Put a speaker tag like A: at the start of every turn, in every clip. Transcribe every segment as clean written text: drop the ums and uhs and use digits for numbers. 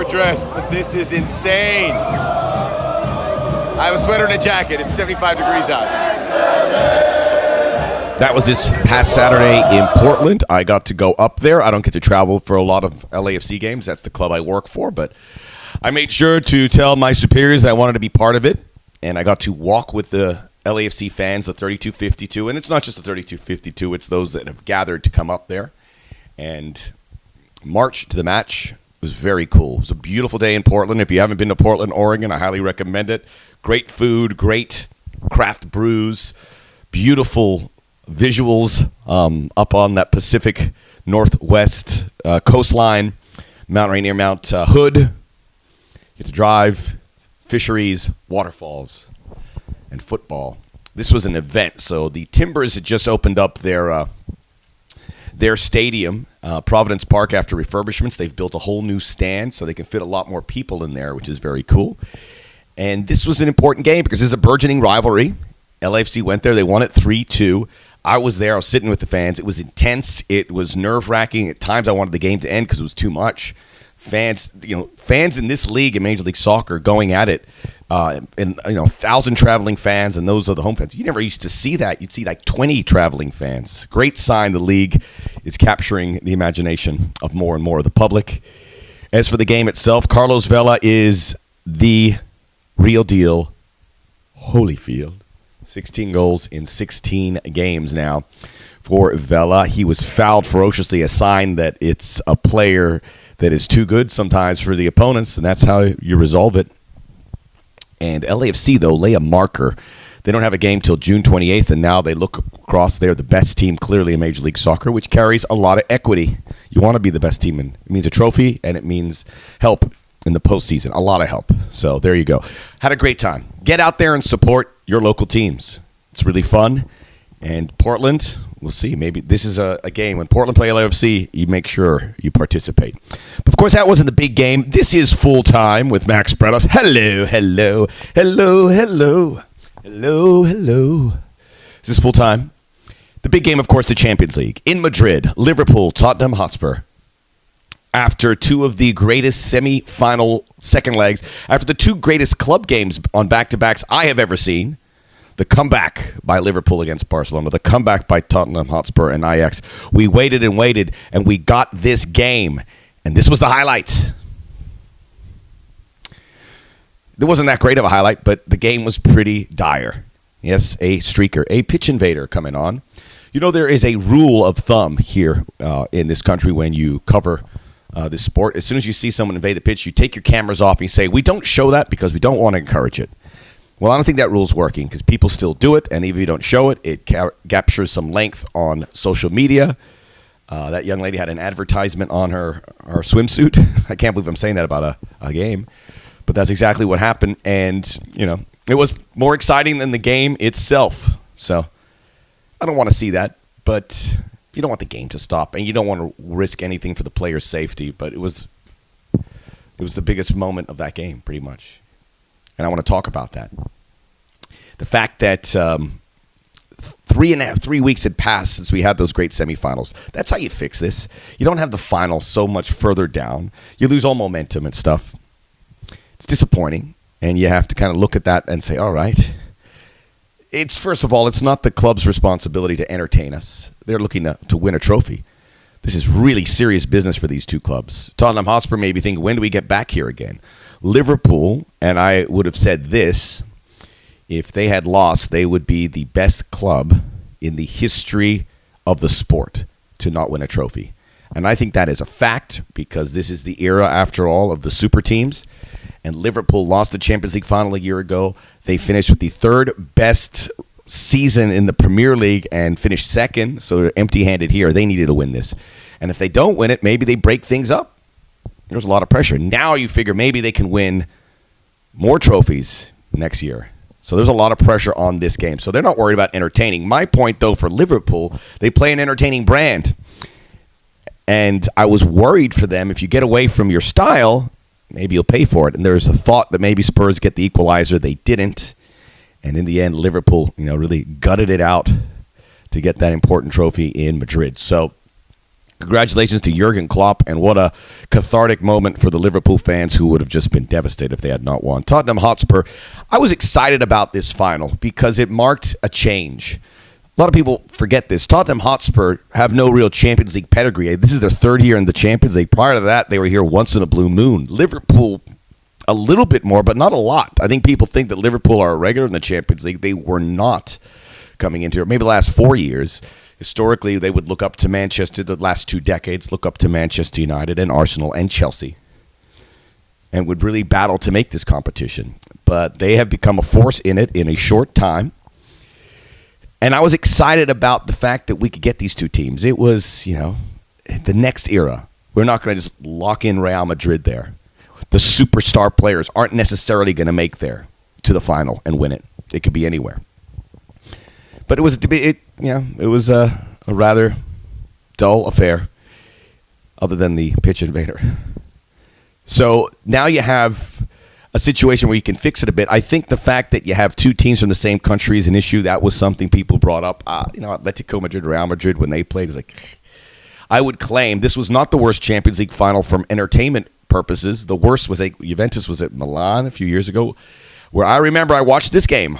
A: dress, but this is insane. I have a sweater and a jacket. It's 75 degrees out.
B: That was this past Saturday in Portland. I got to go up there. I don't get to travel for a lot of LAFC games. That's the club I work for, but I made sure to tell my superiors that I wanted to be part of it, and I got to walk with the LAFC fans, the 3252, and it's not just the 3252, it's those that have gathered to come up there and march to the match. It was very cool. It was a beautiful day in Portland. If you haven't been to Portland, Oregon, I highly recommend it. Great food, great craft brews, beautiful visuals up on that Pacific Northwest coastline, Mount Rainier, Mount Hood. You get to drive, fisheries, waterfalls, and football. This was an event. So the Timbers had just opened up their stadium, Providence Park, after refurbishments. They've built a whole new stand so they can fit a lot more people in there, which is very cool. And this was an important game because there's a burgeoning rivalry. LAFC went there. They won it 3-2. I was there. I was sitting with the fans. It was intense. It was nerve-wracking. At times I wanted the game to end because it was too much. Fans in this league in Major League Soccer going at it, and 1,000 traveling fans, and those are the home fans. You never used to see that. You'd see like 20 traveling fans. Great sign the league is capturing the imagination of more and more of the public. As for the game itself, Carlos Vela is the real deal. Holyfield, 16 goals in 16 games now for Vela. He was fouled ferociously, a sign that it's a player that is too good sometimes for the opponents, and that's how you resolve it. And LAFC, though, lay a marker. They don't have a game till June 28th, and now they look across. They're the best team, clearly, in Major League Soccer, which carries a lot of equity. You want to be the best team, and it means a trophy, and it means help in the postseason. A lot of help. So there you go. Had a great time. Get out there and support your local teams. It's really fun. And Portland, we'll see. Maybe this is a game. When Portland play LAFC, you make sure you participate. But, of course, that wasn't the big game. This is Full Time with Max Bretos. Hello, hello, hello, hello, hello, hello. This is Full Time. The big game, of course, the Champions League. In Madrid, Liverpool, Tottenham Hotspur. After two of the greatest semi-final second legs, after the two greatest club games on back-to-backs I have ever seen, the comeback by Liverpool against Barcelona, the comeback by Tottenham Hotspur and Ajax. We waited and waited, and we got this game. And this was the highlight. There wasn't that great of a highlight, but the game was pretty dire. Yes, a streaker, a pitch invader coming on. You know, there is a rule of thumb here in this country when you cover this sport. As soon as you see someone invade the pitch, you take your cameras off and you say, we don't show that because we don't want to encourage it. Well, I don't think that rule's working because people still do it, and even if you don't show it, it captures some length on social media. That young lady had an advertisement on her swimsuit. I can't believe I'm saying that about a game, but that's exactly what happened, and it was more exciting than the game itself. So I don't want to see that, but you don't want the game to stop, and you don't want to risk anything for the player's safety, but it was the biggest moment of that game, pretty much. And I want to talk about that. The fact that 3 weeks had passed since we had those great semifinals. That's how you fix this. You don't have the final so much further down. You lose all momentum and stuff. It's disappointing, and you have to kind of look at that and say, all right. First of all, it's not the club's responsibility to entertain us. They're looking to win a trophy. This is really serious business for these two clubs. Tottenham Hotspur maybe think, when do we get back here again? Liverpool, and I would have said this, if they had lost, they would be the best club in the history of the sport to not win a trophy. And I think that is a fact because this is the era, after all, of the super teams. And Liverpool lost the Champions League final a year ago. They finished with the third best season in the Premier League and finished second, so they're empty-handed here. They needed to win this. And if they don't win it, maybe they break things up. There's a lot of pressure. Now you figure maybe they can win more trophies next year. So there's a lot of pressure on this game. So they're not worried about entertaining. My point, though, for Liverpool, they play an entertaining brand. And I was worried for them. If you get away from your style, maybe you'll pay for it. And there's a thought that maybe Spurs get the equalizer. They didn't. And in the end, Liverpool, really gutted it out to get that important trophy in Madrid. So Congratulations to Jurgen Klopp, and what a cathartic moment for the Liverpool fans who would have just been devastated if they had not won. Tottenham Hotspur, I was excited about this final because it marked a change. A lot of people forget this. Tottenham Hotspur have no real Champions League pedigree. This is their third year in the Champions League. Prior to that, they were here once in a blue moon. Liverpool, a little bit more, but not a lot. I think people think that Liverpool are a regular in the Champions League. They were not coming into it. Maybe the last 4 years. Historically, they would look up to Manchester, the last 2 decades, look up to Manchester United and Arsenal and Chelsea, and would really battle to make this competition. But they have become a force in it in a short time. And I was excited about the fact that we could get these two teams. It was, the next era. We're not going to just lock in Real Madrid there. The superstar players aren't necessarily going to make there to the final and win it. It could be anywhere. But it was a rather dull affair, other than the pitch invader. So now you have a situation where you can fix it a bit. I think the fact that you have two teams from the same country is an issue. That was something people brought up. Atletico Madrid, Real Madrid, when they played, it was like, I would claim this was not the worst Champions League final from entertainment purposes. The worst was Juventus was at Milan a few years ago, where I remember I watched this game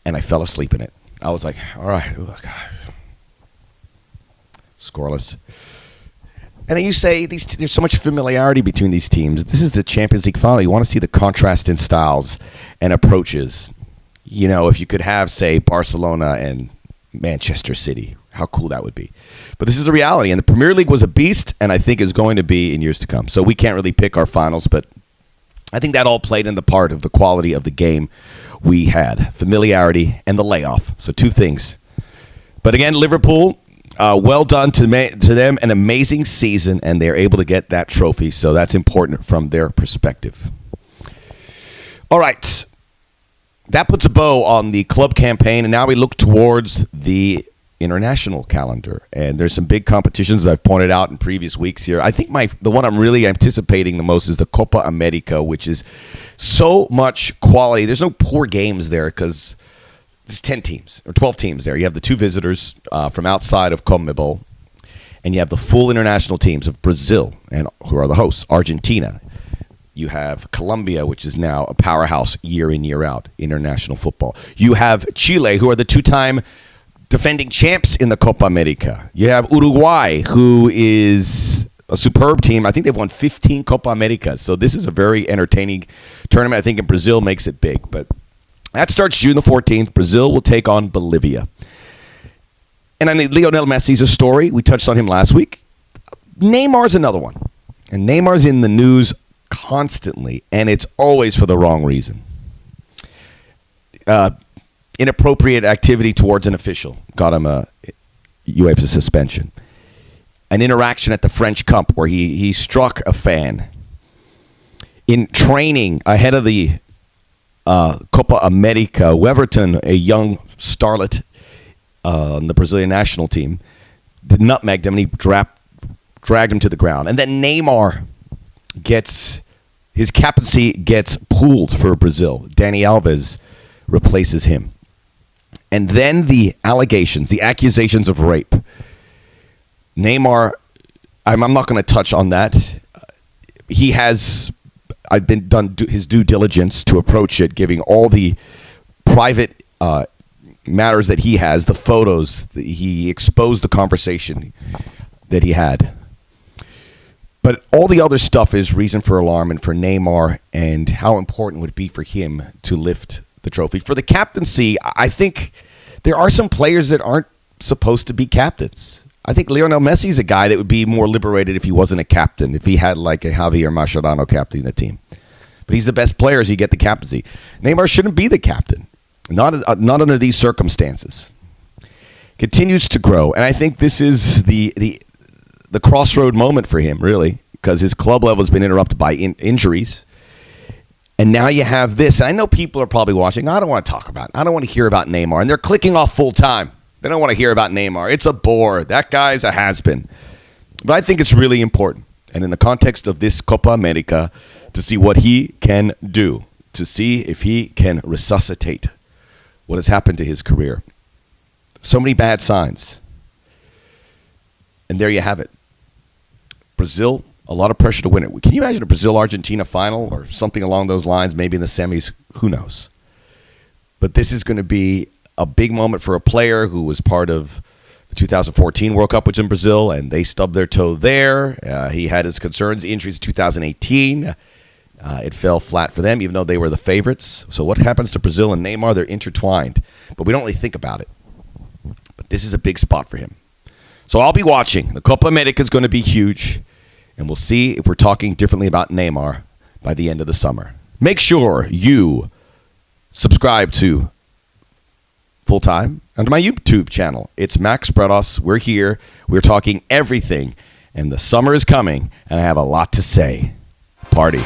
B: and I fell asleep in it. I was like, all right, scoreless. And then you say there's so much familiarity between these teams. This is the Champions League final. You want to see the contrast in styles and approaches. If you could have, say, Barcelona and Manchester City, how cool that would be. But this is the reality. And the Premier League was a beast, and I think is going to be in years to come. So we can't really pick our finals, but I think that all played in the part of the quality of the game we had. Familiarity and the layoff. So 2 things. But again, Liverpool, well done to them. An amazing season, and they're able to get that trophy. So that's important from their perspective. All right. That puts a bow on the club campaign, and now we look towards the international calendar. And there's some big competitions I've pointed out in previous weeks here. I think the one I'm really anticipating the most is the Copa America, which is so much quality. There's no poor games there because there's 10 teams or 12 teams there. You have the 2 visitors from outside of CONMEBOL, and you have the full international teams of Brazil, and who are the hosts, Argentina. You have Colombia, which is now a powerhouse year in, year out, international football. You have Chile, who are the 2-time defending champs in the Copa America. You have Uruguay, who is a superb team. I think they've won 15 Copa Americas. So this is a very entertaining tournament. I think in Brazil makes it big. But that starts June the 14th. Brazil will take on Bolivia. And I mean, Lionel Messi's a story. We touched on him last week. Neymar's another one. And Neymar's in the news constantly, and it's always for the wrong reason. Inappropriate activity towards an official got him a UEFA suspension. An interaction at the French Cup where he struck a fan. In training ahead of the Copa America, Weverton, a young starlet on the Brazilian national team, nutmegged him and he dragged him to the ground. And then Neymar his captaincy gets pulled for Brazil. Dani Alves replaces him. And then the accusations of rape. Neymar, I'm not going to touch on that. I've been done his due diligence to approach it, giving all the private matters that he has, the photos. He exposed the conversation that he had. But all the other stuff is reason for alarm, and for Neymar, and how important would it be for him to lift the trophy. For the captaincy, I think there are some players that aren't supposed to be captains. I think Lionel Messi's a guy that would be more liberated if he wasn't a captain, if he had like a Javier Mascherano captaining the team. But he's the best player, so you get the captaincy. Neymar shouldn't be the captain, not under these circumstances. Continues to grow, and I think this is the crossroad moment for him, really, because his club level has been interrupted by injuries. And now you have this. And I know people are probably watching. I don't want to talk about it. I don't want to hear about Neymar. And they're clicking off full time. They don't want to hear about Neymar. It's a bore. That guy's a has-been. But I think it's really important. And in the context of this Copa America, to see what he can do, to see if he can resuscitate what has happened to his career. So many bad signs. And there you have it. Brazil, a lot of pressure to win it. Can you imagine a Brazil-Argentina final or something along those lines, maybe in the semis? Who knows? But this is going to be a big moment for a player who was part of the 2014 World Cup, which was in Brazil, and they stubbed their toe there. He had his concerns, injuries in 2018. It fell flat for them, even though they were the favorites. So what happens to Brazil and Neymar? They're intertwined, but we don't really think about it. But this is a big spot for him. So I'll be watching. The Copa America is going to be huge, and we'll see if we're talking differently about Neymar by the end of the summer. Make sure you subscribe to Full Time and to my YouTube channel. It's Max Bretos. We're here. We're talking everything, and the summer is coming, and I have a lot to say. Party.